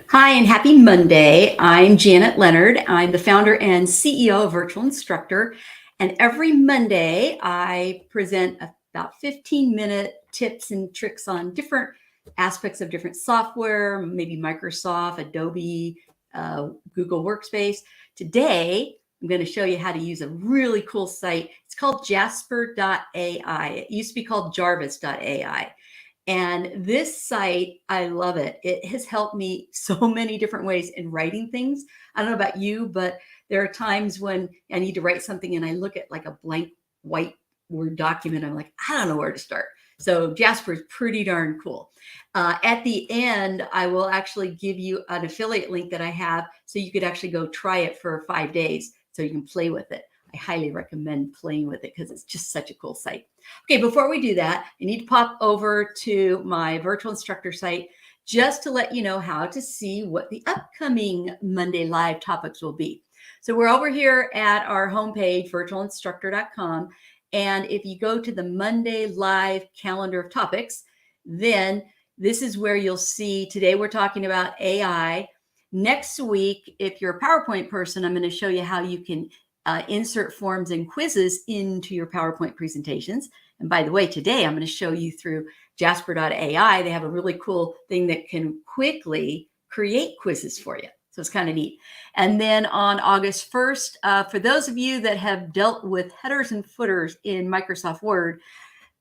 Hi, and happy Monday. I'm Janet Leonard. I'm the founder and CEO of Virtual Instructor. And every Monday, I present about 15-minute tips and tricks on different aspects of different software, maybe Microsoft, Adobe, Google Workspace. Today, I'm going to show you how to use a really cool site. It's called Jasper.ai. It used to be called Jarvis.ai. And this site, I love it. It has helped me so many different ways in writing things. I don't know about you, but there are times when I need to write something and I look at like a blank white Word document. I'm like, I don't know where to start. So Jasper is pretty darn cool. At the end, I will actually give you an affiliate link that I have so you could actually go try it for 5 days so you can play with it. I highly recommend playing with it because it's just such a cool site. Okay, before we do that, I need to pop over to my virtual instructor site just to let you know how to see what the upcoming Monday Live topics will be. So we're over here at our homepage, virtualinstructor.com. And if you go to the Monday Live calendar of topics, then this is where you'll see today we're talking about AI. Next week, if you're a PowerPoint person, I'm going to show you how you can insert forms and quizzes into your PowerPoint presentations. And by the way, today I'm going to show you through Jasper.ai. They have a really cool thing that can quickly create quizzes for you. So it's kind of neat. And then on August 1st, for those of you that have dealt with headers and footers in Microsoft Word,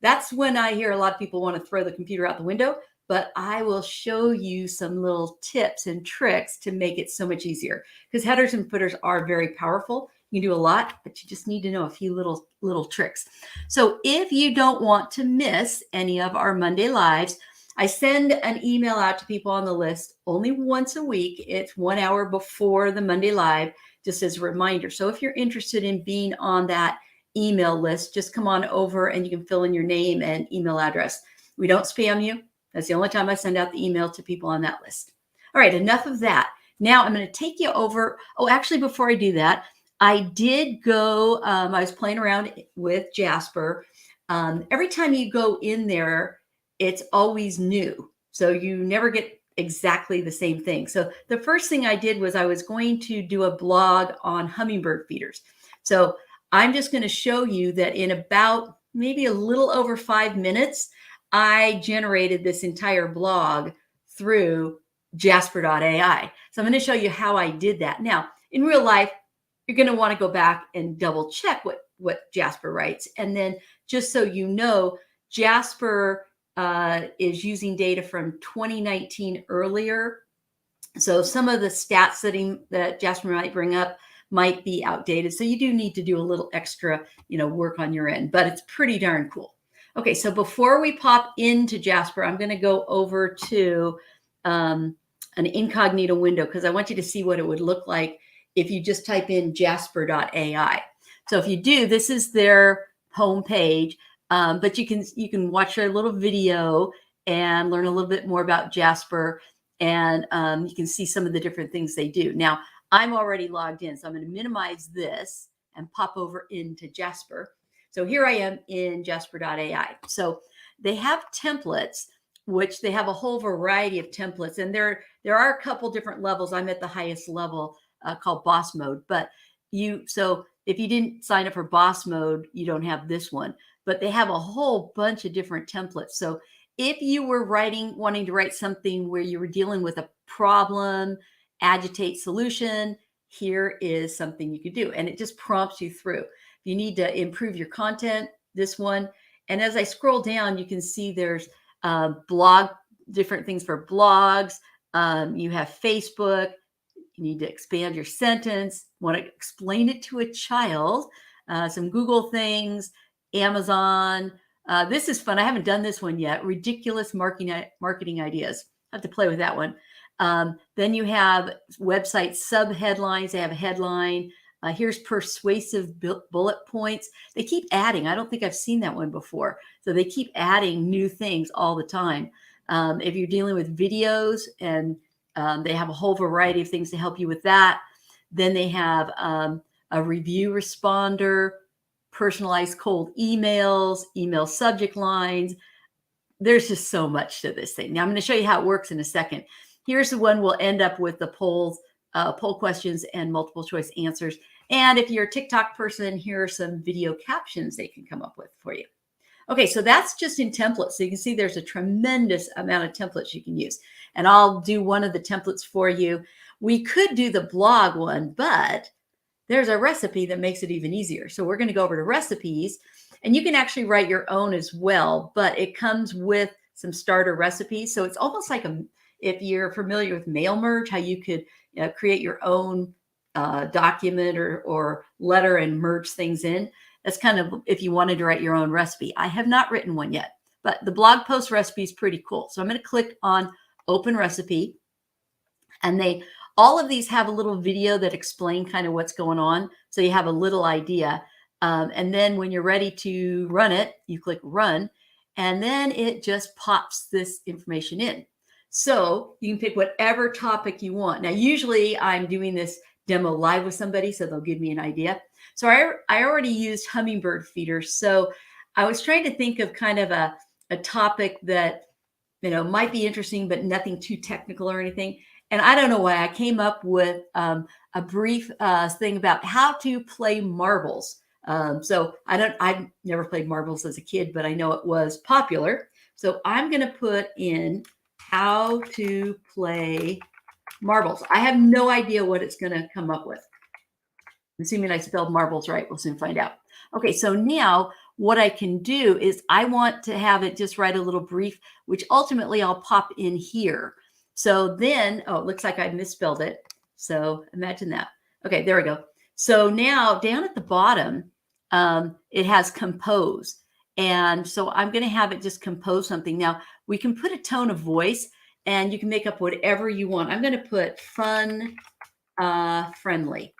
that's when I hear a lot of people want to throw the computer out the window, but I will show you some little tips and tricks to make it so much easier because headers and footers are very powerful. You can do a lot, but you just need to know a few little tricks. So if you don't want to miss any of our Monday Lives, I send an email out to people on the list only once a week. It's 1 hour before the Monday Live, just as a reminder. So if you're interested in being on that email list, just come on over and you can fill in your name and email address. We don't spam you. That's the only time I send out the email to people on that list. All right, enough of that. Now I'm going to take you over. Oh, actually, before I do that, I did go, I was playing around with Jasper. Every time you go in there, it's always new. So you never get exactly the same thing. So the first thing I did was I was going to do a blog on hummingbird feeders. So I'm just going to show you that in about maybe a little over 5 minutes, I generated this entire blog through Jasper.ai. So I'm going to show you how I did that. Now, in real life, you're going to want to go back and double check what Jasper writes. And then just so you know, Jasper is using data from 2019 earlier. So some of the stats that Jasper might bring up might be outdated. So you do need to do a little extra, work on your end, but it's pretty darn cool. Okay, so before we pop into Jasper, I'm going to go over to an incognito window because I want you to see what it would look like if you just type in Jasper.ai. So if you do, this is their homepage, but you can watch their little video and learn a little bit more about Jasper, and you can see some of the different things they do. Now, I'm already logged in, so I'm going to minimize this and pop over into Jasper. So here I am in Jasper.ai. So they have templates, which they have a whole variety of templates, and there are a couple different levels. I'm at the highest level called boss mode, but so if you didn't sign up for boss mode, you don't have this one, but they have a whole bunch of different templates. So if you were wanting to write something where you were dealing with a problem, agitate solution, here is something you could do. And it just prompts you through. If you need to improve your content, this one. And as I scroll down, you can see there's different things for blogs. You have Facebook. You need to expand your sentence, want to explain it to a child, some Google things, Amazon. This is fun. I haven't done this one yet. Ridiculous marketing ideas. I have to play with that one. Then you have website sub-headlines. They have a headline. Here's persuasive bullet points. They keep adding. I don't think I've seen that one before. So they keep adding new things all the time. If you're dealing with videos, and they have a whole variety of things to help you with that. Then they have a review responder, personalized cold emails, email subject lines. There's just so much to this thing. Now I'm going to show you how it works in a second. here's the one we'll end up with the poll questions and multiple choice answers. And if you're a TikTok person, here are some video captions they can come up with for you. Okay, so that's just in templates. So you can see there's a tremendous amount of templates you can use. And I'll do one of the templates for you. We could do the blog one, but there's a recipe that makes it even easier. So we're going to go over to recipes, and you can actually write your own as well, but it comes with some starter recipes. So it's almost like if you're familiar with mail merge, how you could create your own document or letter and merge things in. That's kind of if you wanted to write your own recipe. I have not written one yet, but the blog post recipe is pretty cool. So I'm going to click on open recipe, and all of these have a little video that explain kind of what's going on. So you have a little idea. And then when you're ready to run it, you click run, and then it just pops this information in. So you can pick whatever topic you want. Now, usually I'm doing this demo live with somebody, so they'll give me an idea. So I already used hummingbird feeders. So I was trying to think of kind of a topic that, might be interesting, but nothing too technical or anything. And I don't know why I came up with a brief thing about how to play marbles. So I've never played marbles as a kid, but I know it was popular. So I'm going to put in how to play marbles. I have no idea what it's going to come up with. Assuming I spelled marbles right, we'll soon find out. Okay, so now what I can do is I want to have it just write a little brief, which ultimately I'll pop in here. So then, oh, it looks like I misspelled it. So imagine that. Okay, there we go. So now down at the bottom, it has compose. And so I'm going to have it just compose something. Now, we can put a tone of voice, and you can make up whatever you want. I'm going to put fun, friendly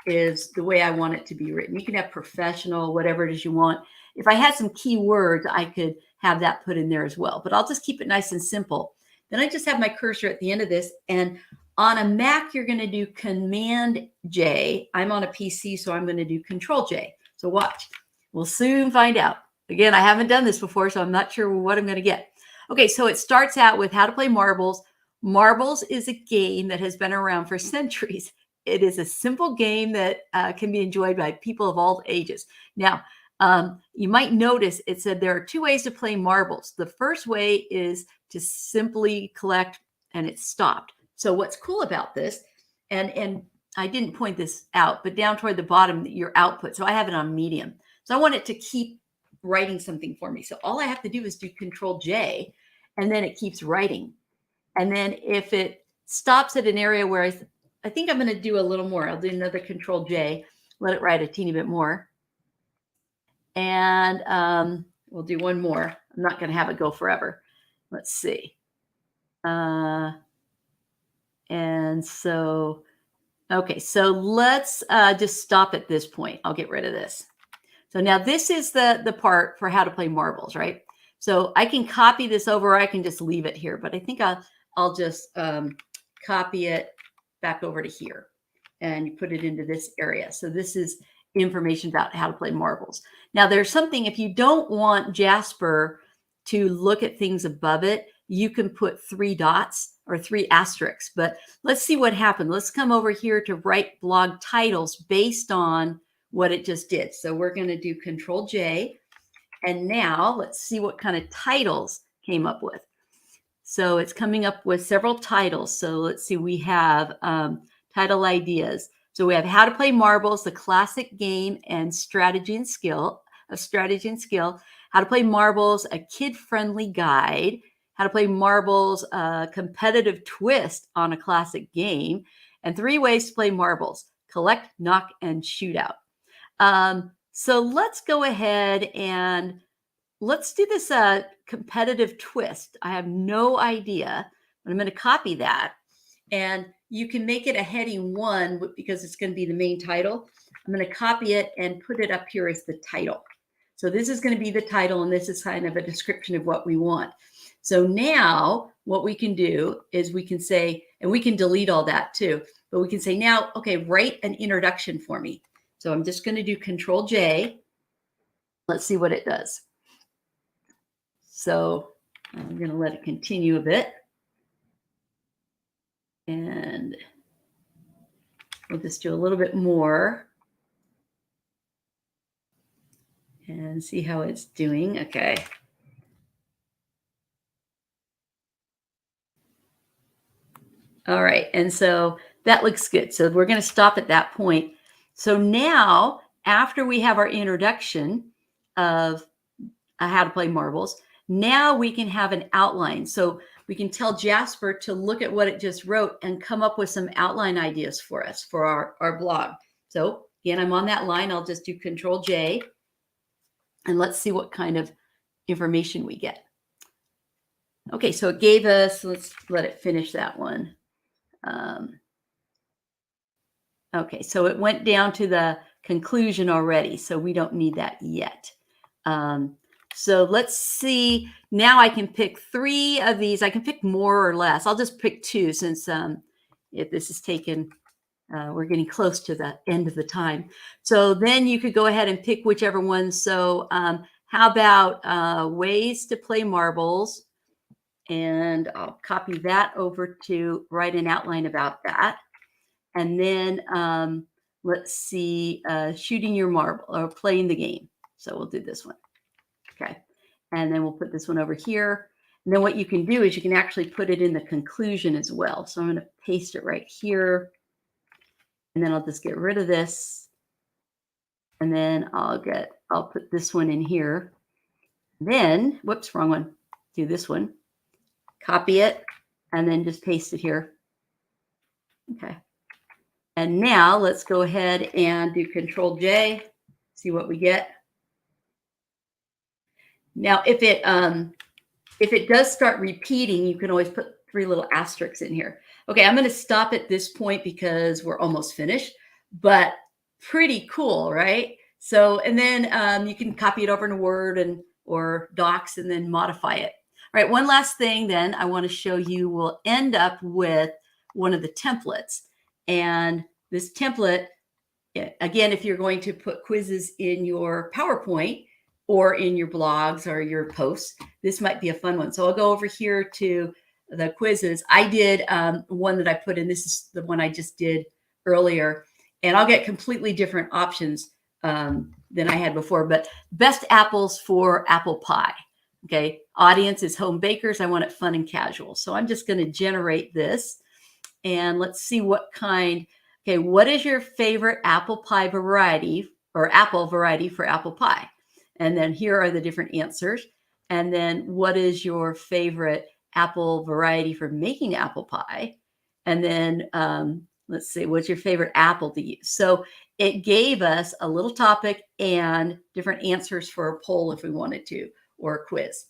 is the way I want it to be written. You can have professional, whatever it is you want. If I had some keywords, I could have that put in there as well. But I'll just keep it nice and simple. Then I just have my cursor at the end of this. And on a Mac, you're going to do Command J. I'm on a PC, so I'm going to do Control J. So watch. We'll soon find out. Again, I haven't done this before, so I'm not sure what I'm going to get. Okay, so it starts out with how to play marbles. Marbles is a game that has been around for centuries. It is a simple game that can be enjoyed by people of all ages. Now, you might notice it said there are two ways to play marbles. The first way is to simply collect, and it's stopped. So what's cool about this, and I didn't point this out, but down toward the bottom, your output. So I have it on medium. So I want it to keep writing something for me. So all I have to do is do Control J, and then it keeps writing. And then if it stops at an area where I think I'm going to do a little more. I'll do another Control J, let it write a teeny bit more. And we'll do one more. I'm not going to have it go forever. Let's see. And so, okay, so let's just stop at this point. I'll get rid of this. So now this is the part for how to play marbles, right? So I can copy this over, or I can just leave it here. But I think I'll just copy it back over to here, and you put it into this area. So this is information about how to play marbles. Now there's something, if you don't want Jasper to look at things above it, you can put 3 dots or 3 asterisks. But let's see what happened. Let's come over here to write blog titles based on what it just did. So we're going to do Control J. And now let's see what kind of titles came up with. So it's coming up with several titles. So let's see, we have title ideas. So we have how to play marbles, the classic game and strategy and skill, how to play marbles, a kid-friendly guide, how to play marbles, a competitive twist on a classic game, and 3 ways to play marbles: collect, knock, and shootout. So let's go ahead and let's do this competitive twist. I have no idea, but I'm going to copy that. And you can make it a heading 1 because it's going to be the main title. I'm going to copy it and put it up here as the title. So this is going to be the title, and this is kind of a description of what we want. So now what we can do is we can say, and we can delete all that too, but we can say now, okay, write an introduction for me. So I'm just going to do Control J. Let's see what it does. So I'm going to let it continue a bit. And we'll just do a little bit more and see how it's doing. Okay. All right. And so that looks good. So we're going to stop at that point. So now, after we have our introduction of how to play marbles, now we can have an outline. So we can tell Jasper to look at what it just wrote and come up with some outline ideas for us for our blog. So again, I'm on that line. I'll just do Control J. And let's see what kind of information we get. Okay, so it gave us, let's let it finish that one. Okay, so it went down to the conclusion already, so we don't need that yet. So let's see, now I can pick 3 of these. I can pick more or less. I'll just pick 2 since if this is taken, we're getting close to the end of the time. So then you could go ahead and pick whichever one. So how about ways to play marbles? And I'll copy that over to write an outline about that. And then let's see, shooting your marble or playing the game. So we'll do this one. Okay. And then we'll put this one over here. And then what you can do is you can actually put it in the conclusion as well. So I'm going to paste it right here. And then I'll just get rid of this. And then I'll put this one in here. Then, whoops, wrong one. Do this one. Copy it. And then just paste it here. Okay. And now let's go ahead and do Control J, see what we get. Now, if it does start repeating, you can always put 3 little asterisks in here. Okay, I'm going to stop at this point because we're almost finished, but pretty cool, right? So, and then you can copy it over into Word or Docs and then modify it. All right, one last thing then I want to show you. We'll end up with one of the templates. And this template, again, if you're going to put quizzes in your PowerPoint or in your blogs or your posts, this might be a fun one. So I'll go over here to the quizzes. I did one that I put in. This is the one I just did earlier. And I'll get completely different options than I had before. But best apples for apple pie. Okay, audience is home bakers. I want it fun and casual. So I'm just going to generate this. And let's see what kind. Okay, what is your favorite apple pie variety or apple variety for apple pie? And then here are the different answers. And then what is your favorite apple variety for making apple pie? And then let's see, what's your favorite apple to use? So it gave us a little topic and different answers for a poll if we wanted to, or a quiz.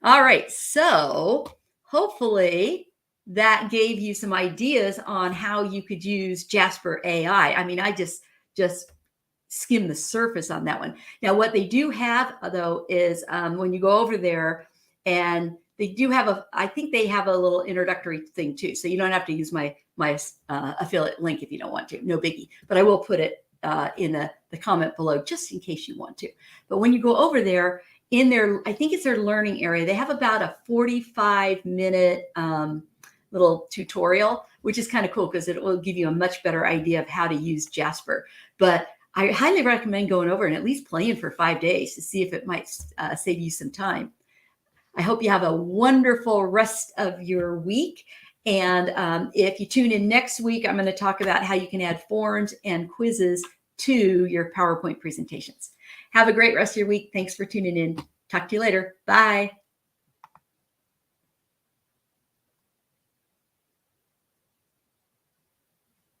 All right, so hopefully that gave you some ideas on how you could use Jasper AI. I mean, I just skim the surface on that one. Now, what they do have, though, is when you go over there, and they do have I think they have a little introductory thing too. So you don't have to use my affiliate link if you don't want to. No biggie. But I will put it in the comment below just in case you want to. But when you go over there, in their, I think it's their learning area, they have about a 45-minute little tutorial, which is kind of cool because it will give you a much better idea of how to use Jasper. But I highly recommend going over and at least playing for 5 days to see if it might save you some time. I hope you have a wonderful rest of your week. And if you tune in next week, I'm going to talk about how you can add forms and quizzes to your PowerPoint presentations. Have a great rest of your week. Thanks for tuning in. Talk to you later. Bye.